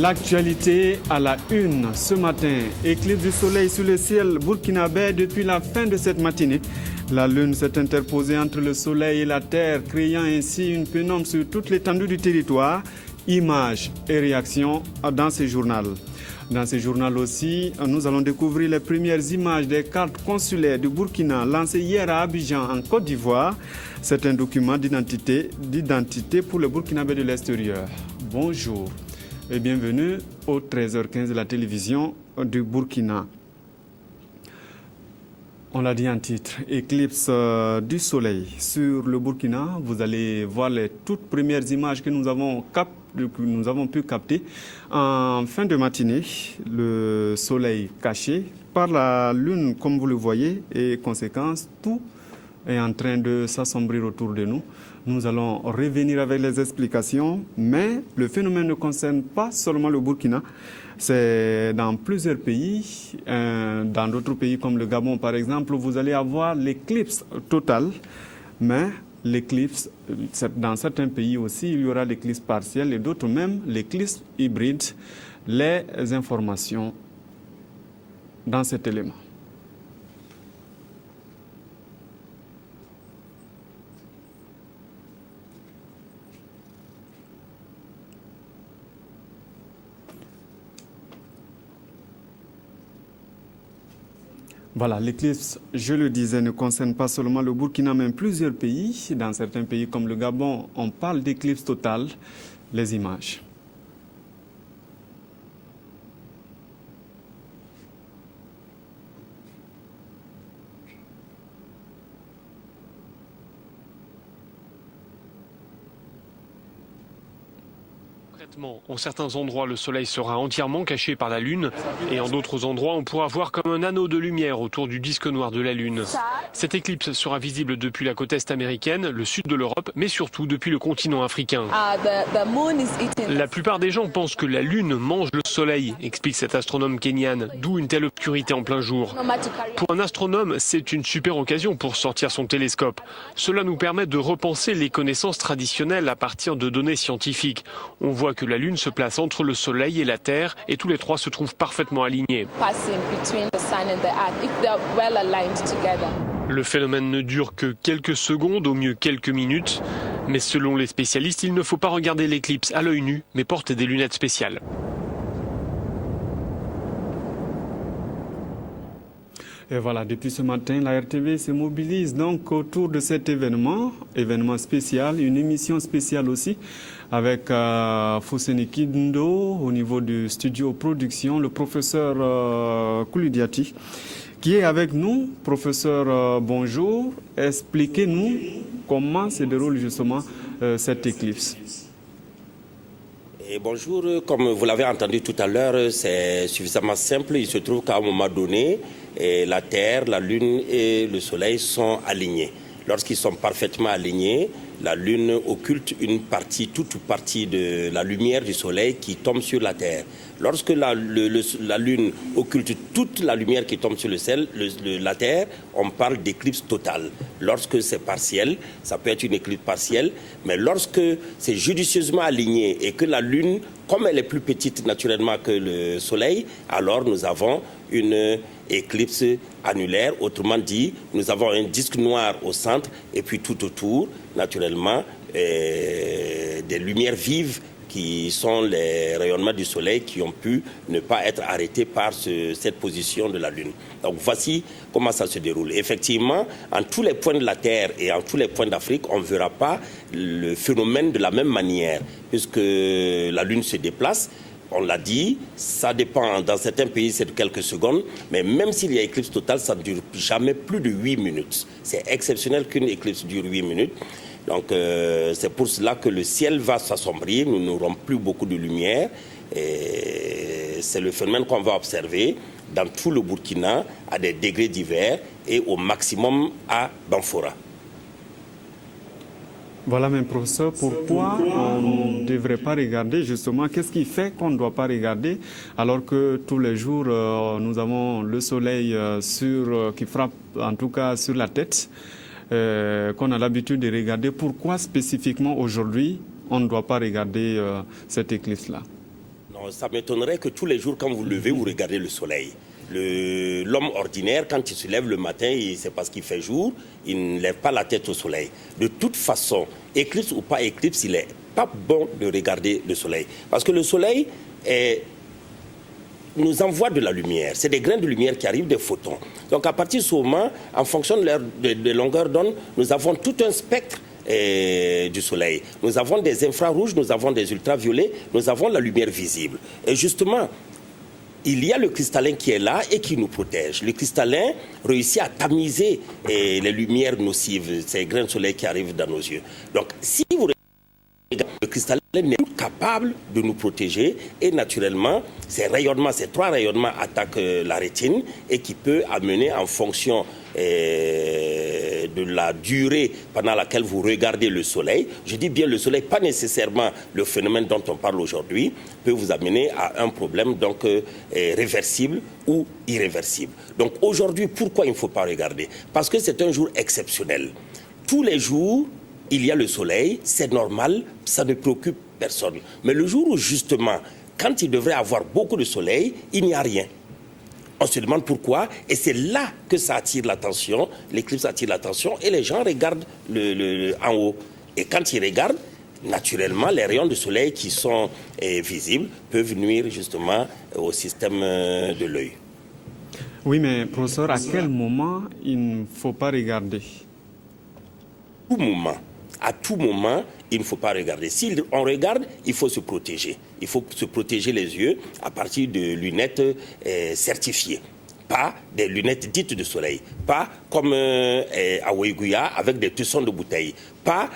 L'actualité à la une ce matin. Éclipse du soleil sur le ciel burkinabé depuis la fin de cette matinée. La lune s'est interposée entre le soleil et la terre, créant ainsi une pénombre sur toute l'étendue du territoire. Images et réactions dans ce journal. Dans ce journal aussi, nous allons découvrir les premières images des cartes consulaires du Burkina lancées hier à Abidjan en Côte d'Ivoire. C'est un document d'identité pour le Burkinabé de l'extérieur. Bonjour et bienvenue au 13h15 de la télévision du Burkina. On l'a dit en titre, éclipse du soleil sur le Burkina. Vous allez voir les toutes premières images que nous avons pu capter en fin de matinée. Le soleil caché par la lune, comme vous le voyez, et conséquence, tout est en train de s'assombrir autour de nous. Nous allons revenir avec les explications, mais le phénomène ne concerne pas seulement le Burkina. C'est dans plusieurs pays, dans d'autres pays comme le Gabon par exemple, vous allez avoir l'éclipse totale, mais l'éclipse, dans certains pays aussi, il y aura l'éclipse partielle et d'autres même l'éclipse hybride. Les informations dans cet élément. Voilà, l'éclipse, je le disais, ne concerne pas seulement le Burkina, mais plusieurs pays. Dans certains pays comme le Gabon, on parle d'éclipse totale. Les images. En certains endroits, le soleil sera entièrement caché par la lune et en d'autres endroits, on pourra voir comme un anneau de lumière autour du disque noir de la lune. Cette éclipse sera visible depuis la côte est américaine, le sud de l'Europe, mais surtout depuis le continent africain. La plupart des gens pensent que la lune mange le soleil, explique cet astronome kényane, d'où une telle obscurité en plein jour. Pour un astronome, c'est une super occasion pour sortir son télescope. Cela nous permet de repenser les connaissances traditionnelles à partir de données scientifiques. On voit que la Lune se place entre le Soleil et la Terre et tous les trois se trouvent parfaitement alignés. Le phénomène ne dure que quelques secondes, au mieux quelques minutes. Mais selon les spécialistes, il ne faut pas regarder l'éclipse à l'œil nu, mais porter des lunettes spéciales. Et voilà, depuis ce matin, la RTV se mobilise donc autour de cet événement spécial, une émission spéciale aussi, avec Fousseni Kindo au niveau du studio production, le professeur Koulidiati, qui est avec nous. Professeur, bonjour. Expliquez-nous comment se déroule justement cette éclipse. Et bonjour, comme vous l'avez entendu tout à l'heure, c'est suffisamment simple. Il se trouve qu'à un moment donné, la Terre, la Lune et le Soleil sont alignés. Lorsqu'ils sont parfaitement alignés, la Lune occulte toute partie de la lumière du Soleil qui tombe sur la Terre. Lorsque la Lune occulte toute la lumière qui tombe sur la Terre, on parle d'éclipse totale. Lorsque c'est partiel, ça peut être une éclipse partielle, mais lorsque c'est judicieusement aligné et que la Lune, comme elle est plus petite naturellement que le Soleil, alors nous avons une éclipse annulaire. Autrement dit, nous avons un disque noir au centre et puis tout autour, naturellement, des lumières vives qui sont les rayonnements du soleil qui ont pu ne pas être arrêtés par cette position de la Lune. Donc voici comment ça se déroule. Effectivement, en tous les points de la Terre et en tous les points d'Afrique, on ne verra pas le phénomène de la même manière, puisque la Lune se déplace. On l'a dit, ça dépend, dans certains pays c'est de quelques secondes, mais même s'il y a éclipse totale, ça ne dure jamais plus de 8 minutes. C'est exceptionnel qu'une éclipse dure 8 minutes. Donc c'est pour cela que le ciel va s'assombrir, nous n'aurons plus beaucoup de lumière. Et c'est le phénomène qu'on va observer dans tout le Burkina à des degrés divers et au maximum à Banfora. Voilà, même professeur, pourquoi on ne devrait pas regarder justement, qu'est-ce qui fait qu'on ne doit pas regarder alors que tous les jours nous avons le soleil qui frappe en tout cas sur la tête, qu'on a l'habitude de regarder. Pourquoi spécifiquement aujourd'hui on ne doit pas regarder cette éclipse-là? Non, Ça m'étonnerait que tous les jours, quand vous levez, vous regardez le soleil. L'homme ordinaire, quand il se lève le matin, c'est parce qu'il fait jour, il ne lève pas la tête au soleil. De toute façon, éclipse ou pas éclipse, il n'est pas bon de regarder le soleil. Parce que le soleil nous envoie de la lumière. C'est des grains de lumière qui arrivent, des photons. Donc à partir de ce moment, en fonction de longueur d'onde, nous avons tout un spectre du soleil. Nous avons des infrarouges, nous avons des ultraviolets, nous avons la lumière visible. Et justement, il y a le cristallin qui est là et qui nous protège. Le cristallin réussit à tamiser les lumières nocives, ces grains de soleil qui arrivent dans nos yeux. Donc, si vous regardez, le cristallin n'est plus capable de nous protéger et naturellement, ces trois rayonnements attaquent la rétine et qui peut amener en fonction de la durée pendant laquelle vous regardez le soleil, je dis bien le soleil, pas nécessairement le phénomène dont on parle aujourd'hui, peut vous amener à un problème donc réversible ou irréversible. Donc aujourd'hui, pourquoi il ne faut pas regarder? Parce que c'est un jour exceptionnel. Tous les jours, il y a le soleil, c'est normal, ça ne préoccupe personne. Mais le jour où justement, quand il devrait avoir beaucoup de soleil, il n'y a rien. On se demande pourquoi, et c'est là que ça attire l'attention, l'éclipse attire l'attention, et les gens regardent en haut. Et quand ils regardent, naturellement, les rayons de soleil qui sont visibles peuvent nuire justement au système de l'œil. Oui, mais professeur, à quel moment il ne faut pas regarder? À tout moment, il ne faut pas regarder. Si on regarde, il faut se protéger. Il faut se protéger les yeux à partir de lunettes certifiées. Pas des lunettes dites de soleil. Pas comme à Ouéguya avec des tessons de bouteille. Pas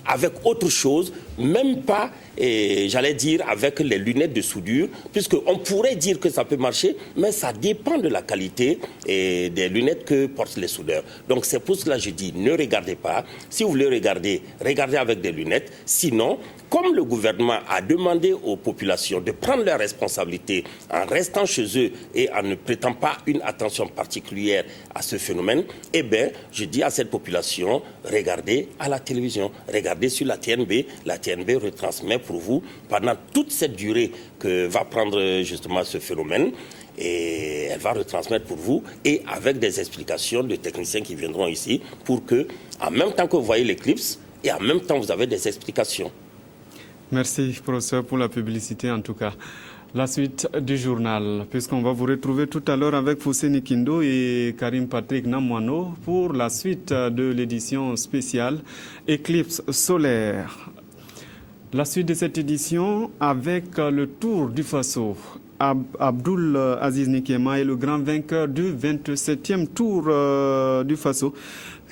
avec autre chose, même pas, j'allais dire, avec les lunettes de soudure, puisqu'on pourrait dire que ça peut marcher, mais ça dépend de la qualité des lunettes que portent les soudeurs. Donc c'est pour cela que je dis, ne regardez pas. Si vous voulez regarder, regardez avec des lunettes. Sinon, comme le gouvernement a demandé aux populations de prendre leurs responsabilités en restant chez eux et en ne prêtant pas une attention particulière à ce phénomène, eh bien, je dis à cette population, regardez à la télévision, regardez sur la TNB. La TNB retransmet pour vous pendant toute cette durée que va prendre justement ce phénomène. Et elle va retransmettre pour vous et avec des explications de techniciens qui viendront ici pour que, en même temps que vous voyez l'éclipse, et en même temps vous avez des explications. Merci, professeur, pour la publicité en tout cas. La suite du journal, puisqu'on va vous retrouver tout à l'heure avec Fossé Nikindo et Karim Patrick Namouano pour la suite de l'édition spéciale Éclipse solaire. La suite de cette édition avec le Tour du Faso. Abdoul Aziz Nikema est le grand vainqueur du 27e Tour du Faso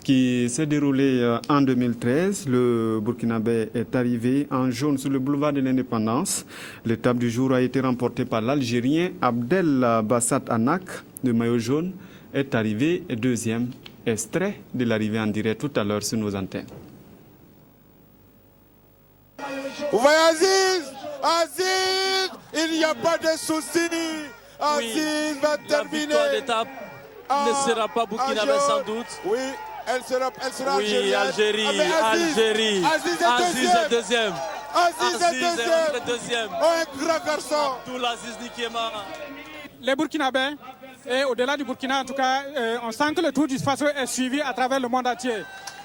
qui s'est déroulé en 2013. Le Burkinabé est arrivé en jaune sur le boulevard de l'Indépendance. L'étape du jour a été remportée par l'Algérien Abdel Bassat Anak. Le maillot jaune est arrivé deuxième. Extrait de l'arrivée en direct tout à l'heure sur nos antennes. Vous voyez Aziz, il n'y a pas de souci. Aziz va terminer. La victoire d'étape ne sera pas burkinabé sans doute. Oui, elle sera oui, Algérie. Aziz est deuxième. Aziz est deuxième. Oh, un grand garçon. Tout l'Aziz Nikema. Les Burkinabés, et au-delà du Burkina en tout cas, on sent que le Tour du Faso est suivi à travers le monde entier.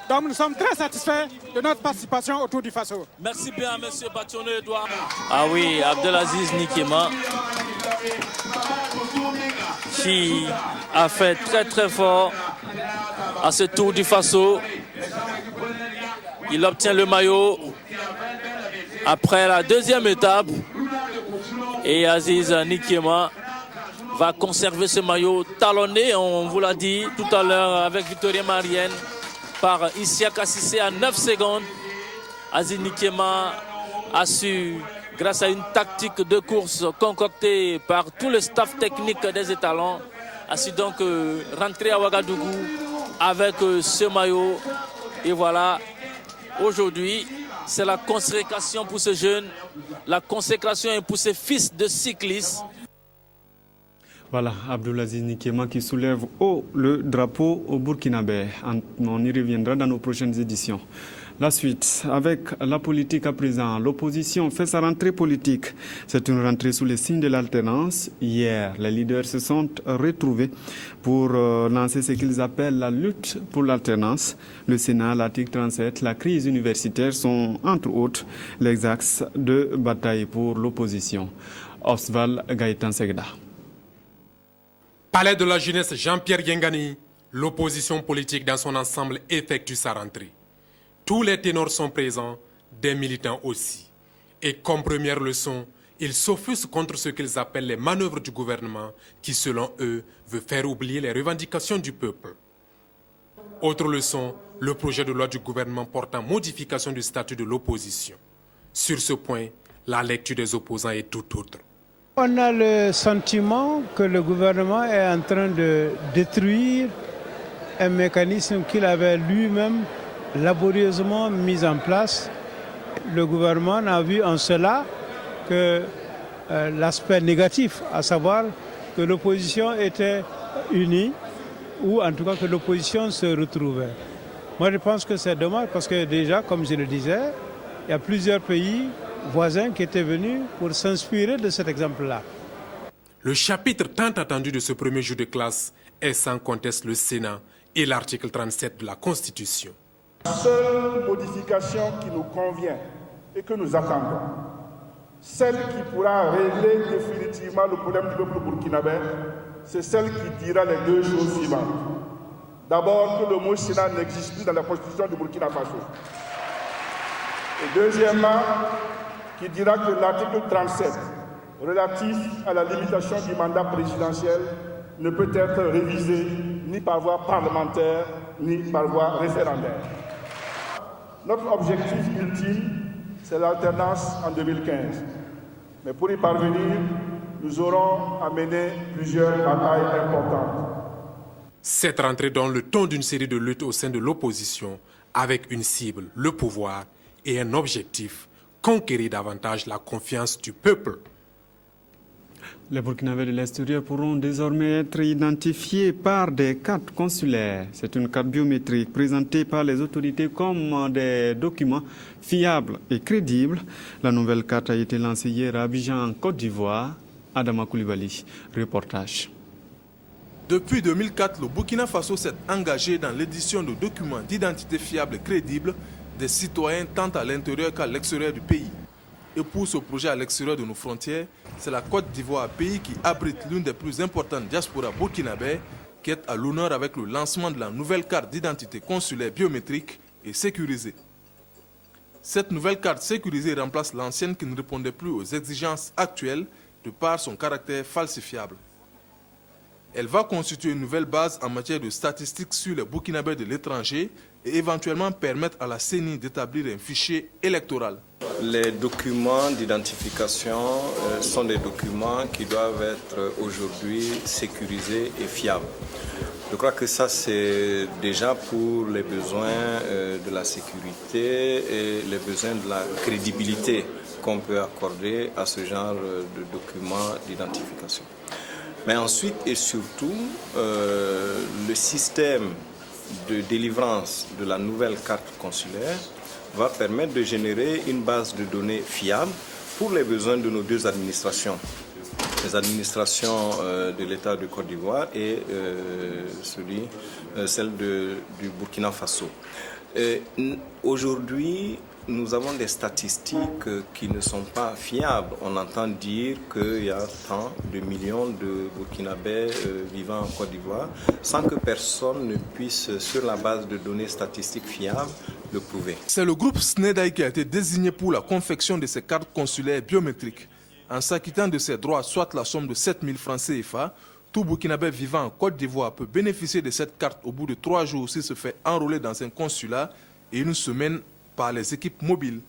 Donc nous sommes très satisfaits de notre participation au Tour du Faso. Merci bien, M. Bationne Edouard. Ah oui, Abdelaziz Nikema, qui a fait très très fort à ce Tour du Faso. Il obtient le maillot après la deuxième étape. Et Aziz Nikema va conserver ce maillot talonné, on vous l'a dit tout à l'heure avec Victoria Marienne, par Isiaka Sissé à 9 secondes. Aziz Nikema a su, grâce à une tactique de course concoctée par tout le staff technique des étalons, a su donc rentrer à Ouagadougou avec ce maillot. Et voilà, aujourd'hui, c'est la consécration pour ce jeune, la consécration est pour ces fils de cyclistes. Voilà, Abdelaziz Nikema qui soulève haut le drapeau au Burkinabé. On y reviendra dans nos prochaines éditions. La suite, avec la politique à présent, l'opposition fait sa rentrée politique. C'est une rentrée sous les signes de l'alternance. Hier, les leaders se sont retrouvés pour lancer ce qu'ils appellent la lutte pour l'alternance. Le Sénat, l'article 37, la crise universitaire sont entre autres les axes de bataille pour l'opposition. Osval Gaëtan Segda. Palais de la jeunesse Jean-Pierre Yengani, l'opposition politique dans son ensemble effectue sa rentrée. Tous les ténors sont présents, des militants aussi. Et comme première leçon, ils s'offusquent contre ce qu'ils appellent les manœuvres du gouvernement qui, selon eux, veut faire oublier les revendications du peuple. Autre leçon, le projet de loi du gouvernement portant modification du statut de l'opposition. Sur ce point, la lecture des opposants est tout autre. On a le sentiment que le gouvernement est en train de détruire un mécanisme qu'il avait lui-même laborieusement mis en place. Le gouvernement n'a vu en cela que l'aspect négatif, à savoir que l'opposition était unie, ou en tout cas que l'opposition se retrouvait. Moi je pense que c'est dommage parce que déjà, comme je le disais, il y a plusieurs pays voisins qui étaient venus pour s'inspirer de cet exemple-là. Le chapitre tant attendu de ce premier jour de classe est sans conteste le Sénat et l'article 37 de la Constitution. La seule modification qui nous convient et que nous attendons, celle qui pourra régler définitivement le problème du peuple burkinabé, c'est celle qui dira les deux choses suivantes. D'abord, que le mot Sénat n'existe plus dans la Constitution du Burkina Faso. Et deuxièmement, qui dira que l'article 37, relatif à la limitation du mandat présidentiel, ne peut être révisé ni par voie parlementaire, ni par voie référendaire. Notre objectif ultime, c'est l'alternance en 2015. Mais pour y parvenir, nous aurons à mener plusieurs batailles importantes. Cette rentrée donne le ton d'une série de luttes au sein de l'opposition, avec une cible, le pouvoir, et un objectif, conquérir davantage la confiance du peuple. Les Burkinabés de l'extérieur pourront désormais être identifiés par des cartes consulaires. C'est une carte biométrique présentée par les autorités comme des documents fiables et crédibles. La nouvelle carte a été lancée hier à Abidjan, en Côte d'Ivoire. Adama Koulibaly, reportage. Depuis 2004, le Burkina Faso s'est engagé dans l'édition de documents d'identité fiables et crédibles des citoyens tant à l'intérieur qu'à l'extérieur du pays. Et pour ce projet à l'extérieur de nos frontières, c'est la Côte d'Ivoire, pays qui abrite l'une des plus importantes diasporas burkinabè, qui est à l'honneur avec le lancement de la nouvelle carte d'identité consulaire biométrique et sécurisée. Cette nouvelle carte sécurisée remplace l'ancienne qui ne répondait plus aux exigences actuelles de par son caractère falsifiable. Elle va constituer une nouvelle base en matière de statistiques sur les Burkinabés de l'étranger et éventuellement permettre à la CENI d'établir un fichier électoral. Les documents d'identification sont des documents qui doivent être aujourd'hui sécurisés et fiables. Je crois que ça, c'est déjà pour les besoins de la sécurité et les besoins de la crédibilité qu'on peut accorder à ce genre de documents d'identification. Mais ensuite et surtout, le système de délivrance de la nouvelle carte consulaire va permettre de générer une base de données fiable pour les besoins de nos deux administrations. Les administrations de l'État de Côte d'Ivoire et celle du Burkina Faso. Aujourd'hui, nous avons des statistiques qui ne sont pas fiables. On entend dire qu'il y a tant de millions de Burkinabés vivant en Côte d'Ivoire sans que personne ne puisse, sur la base de données statistiques fiables, le prouver. C'est le groupe SNEDAI qui a été désigné pour la confection de ces cartes consulaires biométriques. En s'acquittant de ses droits, soit la somme de 7 000 francs CFA, tout Burkinabé vivant en Côte d'Ivoire peut bénéficier de cette carte au bout de 3 jours s'il se fait enrôler dans un consulat et une semaine par les équipes mobiles.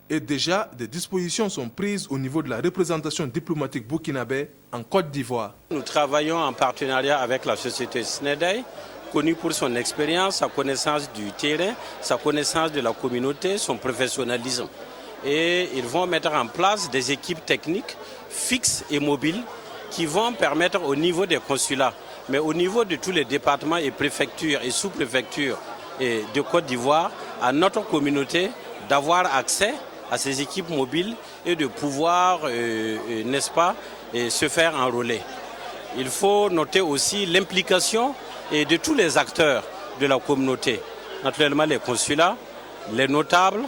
Et déjà, des dispositions sont prises au niveau de la représentation diplomatique burkinabé en Côte d'Ivoire. Nous travaillons en partenariat avec la société SNEDAI, connue pour son expérience, sa connaissance du terrain, sa connaissance de la communauté, son professionnalisme. Et ils vont mettre en place des équipes techniques fixes et mobiles qui vont permettre au niveau des consulats, mais au niveau de tous les départements et préfectures et sous-préfectures de Côte d'Ivoire, à notre communauté d'avoir accès à ces équipes mobiles et de pouvoir, n'est-ce pas, se faire enrôler. Il faut noter aussi l'implication de tous les acteurs de la communauté, naturellement les consulats, les notables,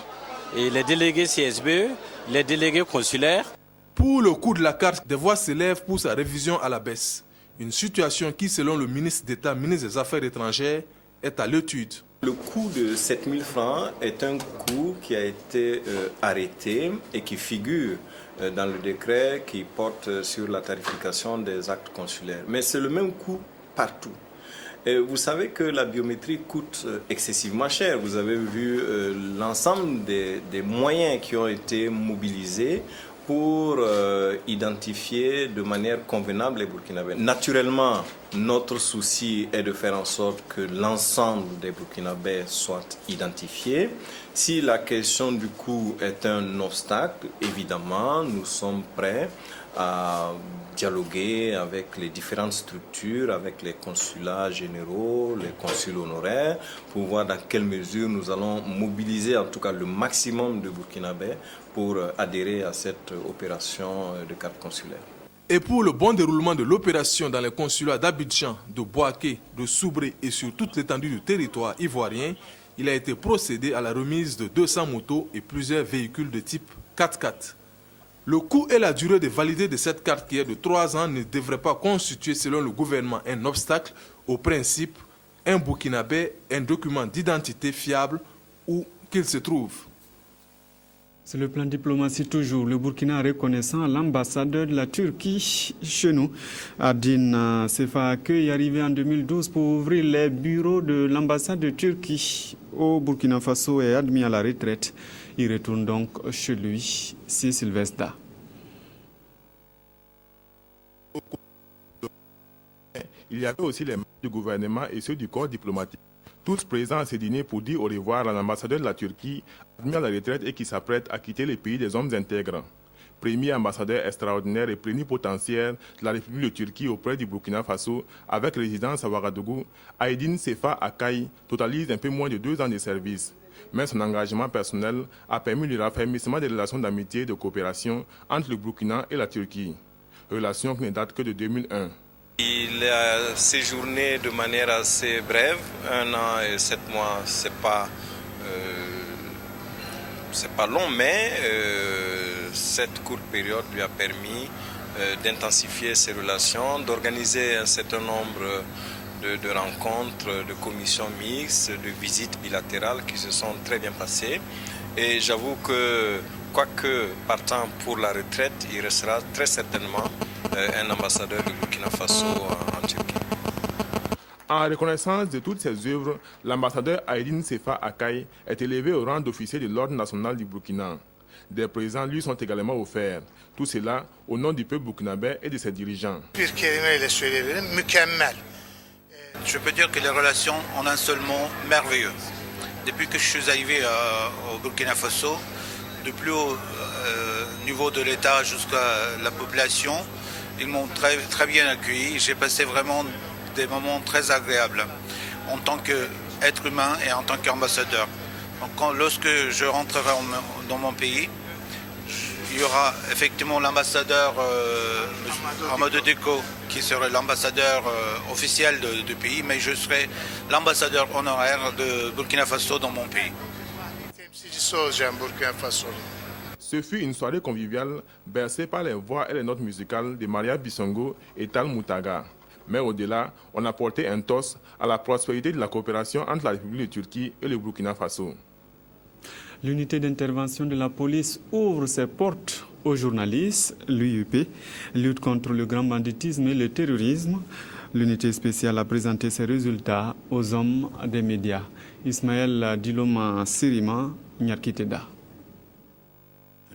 et les délégués CSBE, les délégués consulaires. Pour le coût de la carte, des voix s'élèvent pour sa révision à la baisse. Une situation qui, selon le ministre d'État, ministre des Affaires étrangères, est à l'étude. Le coût de 7 000 francs est un coût qui a été arrêté et qui figure dans le décret qui porte sur la tarification des actes consulaires. Mais c'est le même coût partout. Et vous savez que la biométrie coûte excessivement cher. Vous avez vu l'ensemble des moyens qui ont été mobilisés pour identifier de manière convenable les Burkinabés. Naturellement, notre souci est de faire en sorte que l'ensemble des Burkinabés soient identifiés. Si la question du coût est un obstacle, évidemment, nous sommes prêts à dialoguer avec les différentes structures, avec les consulats généraux, les consuls honoraires, pour voir dans quelle mesure nous allons mobiliser en tout cas le maximum de Burkinabés pour adhérer à cette opération de carte consulaire. Et pour le bon déroulement de l'opération dans les consulats d'Abidjan, de Bouaké, de Soubré et sur toute l'étendue du territoire ivoirien, il a été procédé à la remise de 200 motos et plusieurs véhicules de type 4x4. Le coût et la durée de validité de cette carte qui est de 3 ans ne devrait pas constituer selon le gouvernement un obstacle au principe un Burkinabé, un document d'identité fiable où qu'il se trouve. Sur le plan diplomatie toujours, le Burkina reconnaissant l'ambassadeur de la Turquie chez nous, Adine Sefa Akeuil, arrivé en 2012 pour ouvrir les bureaux de l'ambassade de Turquie au Burkina Faso et admis à la retraite. Il retourne donc chez lui, c'est Sylvestre. Il y avait aussi les membres du gouvernement et ceux du corps diplomatique, tous présents à ce dîner pour dire au revoir à l'ambassadeur de la Turquie, admis à la retraite et qui s'apprête à quitter le pays des hommes intègres. Premier ambassadeur extraordinaire et plénipotentiaire de la République de Turquie auprès du Burkina Faso, avec résidence à Ouagadougou, Aydin Sefa Akeuil totalise un peu moins de 2 ans de service. Mais son engagement personnel a permis le raffermissement des relations d'amitié et de coopération entre le Burkina et la Turquie. Relations qui ne datent que de 2001. Il a séjourné de manière assez brève, 1 an et 7 mois, c'est pas long, mais cette courte période lui a permis d'intensifier ses relations, d'organiser un certain nombre de rencontres, de commissions mixtes, de visites bilatérales qui se sont très bien passées. Et j'avoue que, quoique partant pour la retraite, il restera très certainement un ambassadeur du Burkina Faso en Turquie. En reconnaissance de toutes ses œuvres, l'ambassadeur Aydin Sefa Akeuil est élevé au rang d'officier de l'Ordre national du Burkina. Des présents lui sont également offerts. Tout cela au nom du peuple burkinabé et de ses dirigeants. Je peux dire que les relations en un seul mot merveilleux. Depuis que je suis arrivé au Burkina Faso, du plus haut niveau de l'État jusqu'à la population, ils m'ont très bien accueilli. J'ai passé vraiment des moments très agréables en tant qu'être humain et en tant qu'ambassadeur. Donc, lorsque je rentrerai dans mon pays, il y aura effectivement l'ambassadeur Amadou Diko qui serait l'ambassadeur officiel du pays, mais je serai l'ambassadeur honoraire de Burkina Faso dans mon pays. Ce fut une soirée conviviale bercée par les voix et les notes musicales de Maria Bissongo et Tal Moutaga. Mais au-delà, on a porté un toast à la prospérité de la coopération entre la République de Turquie et le Burkina Faso. L'unité d'intervention de la police ouvre ses portes aux journalistes. L'UIP lutte contre le grand banditisme et le terrorisme. L'unité spéciale a présenté ses résultats aux hommes des médias. Ismaël Diloma Sirima, Nyarkiteda.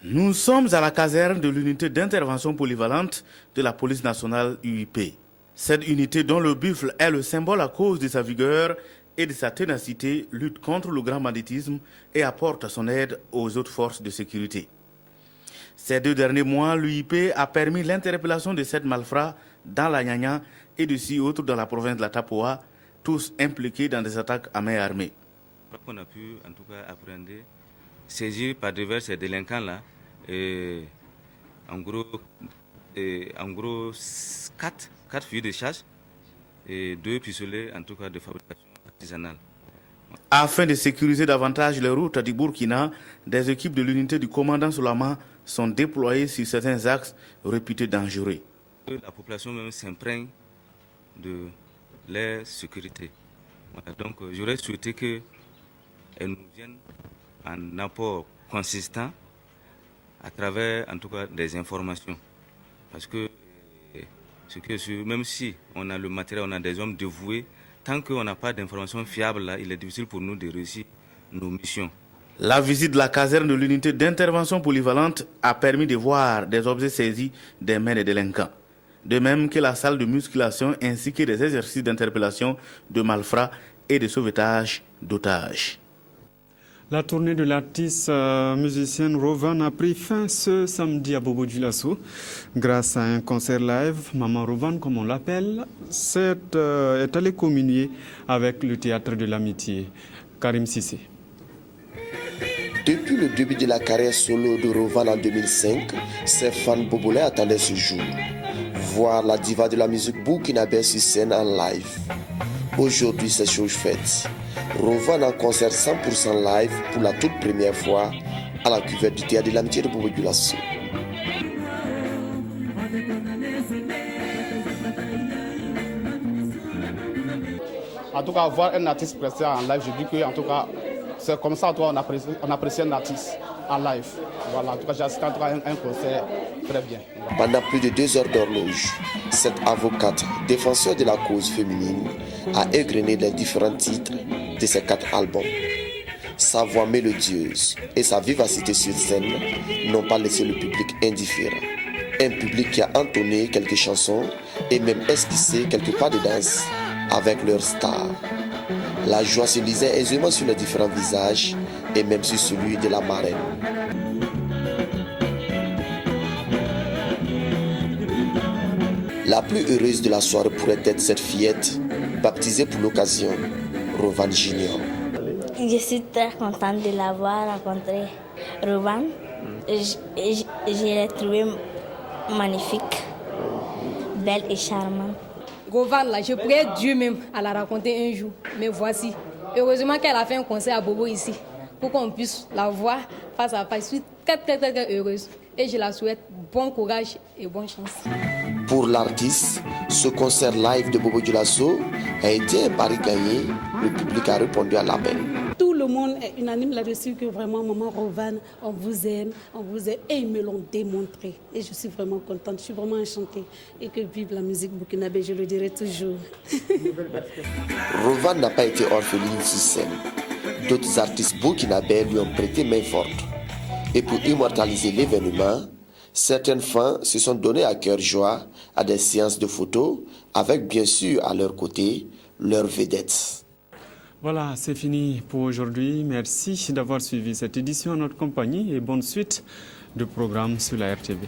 Nous sommes à la caserne de l'unité d'intervention polyvalente de la police nationale UIP. Cette unité dont le buffle est le symbole à cause de sa vigueur et de sa ténacité lutte contre le grand banditisme et apporte son aide aux autres forces de sécurité. Ces 2 derniers mois, l'UIP a permis l'interpellation de 7 malfrats dans la Nyanya et de 6 autres dans la province de la Tapoa, tous impliqués dans des attaques à main armée. crois qu'on a pu en tout cas appréhender, saisir par devers ces délinquants-là, en gros 4 fusils de chasse et 2 pistolets en tout cas de fabrication artisanale. Afin de sécuriser davantage les routes du Burkina, des équipes de l'unité du commandant Soulama sont déployées sur certains axes réputés dangereux. La population même s'imprègne de leur sécurité. Voilà, donc j'aurais souhaité qu'elle nous vienne en apport consistant à travers en tout cas des informations. Parce que, même si on a le matériel, on a des hommes dévoués, tant qu'on n'a pas d'informations fiables, là, il est difficile pour nous de réussir nos missions. La visite de la caserne de l'unité d'intervention polyvalente a permis de voir des objets saisis des mains des délinquants. De même que la salle de musculation ainsi que des exercices d'interpellation de malfrats et de sauvetage d'otages. La tournée de l'artiste musicienne Rovan a pris fin ce samedi à Bobo-Dioulasso grâce à un concert live. Maman Rovan, comme on l'appelle, est allée communier avec le théâtre de l'amitié. Karim Sissé. Depuis le début de la carrière solo de Rovan en 2005, ses fans bobolais attendaient ce jour. Voir la diva de la musique burkinabé sur scène en live. Aujourd'hui, c'est chose faite. Rovan en concert 100% live pour la toute première fois à la cuvette du théâtre de l'amitié de Bobo-Dioulasso. En tout cas, voir un artiste prester en live, je dis que en tout cas, c'est comme ça on apprécie un artiste en live. Voilà, en tout cas, j'ai assisté à un concert très bien. Pendant plus de 2 heures d'horloge, cette avocate, défenseur de la cause féminine, a égrené les différents titres de ses 4 albums. Sa voix mélodieuse et sa vivacité sur scène n'ont pas laissé le public indifférent. Un public qui a entonné quelques chansons et même esquissé quelques pas de danse avec leurs stars. La joie se lisait aisément sur les différents visages et même sur celui de la marraine. La plus heureuse de la soirée pourrait être cette fillette, baptisée pour l'occasion, Rovan Junior. Je suis très contente de l'avoir rencontré. Rovan, je l'ai trouvée magnifique, belle et charmante. Rovan, là, je priais Dieu même à la raconter un jour. Mais voici, heureusement qu'elle a fait un concert à Bobo ici, pour qu'on puisse la voir face à face. Je suis très heureuse et je la souhaite bon courage et bonne chance. Pour l'artiste, ce concert live de Bobo-Dioulasso a été un pari gagné. Le public a répondu à l'appel. Tout le monde est unanime là-dessus que vraiment, maman Rovan, on vous aime et ils me l'ont démontré. Et je suis vraiment contente, je suis vraiment enchantée. Et que vive la musique burkinabé, je le dirai toujours. Rovan n'a pas été orpheline sur scène. D'autres artistes burkinabés lui ont prêté main forte. Et pour immortaliser l'événement, certaines fans se sont données à cœur joie à des séances de photos avec bien sûr à leur côté leurs vedettes. Voilà, c'est fini pour aujourd'hui. Merci d'avoir suivi cette édition en notre compagnie et bonne suite de programmes sur la RTV.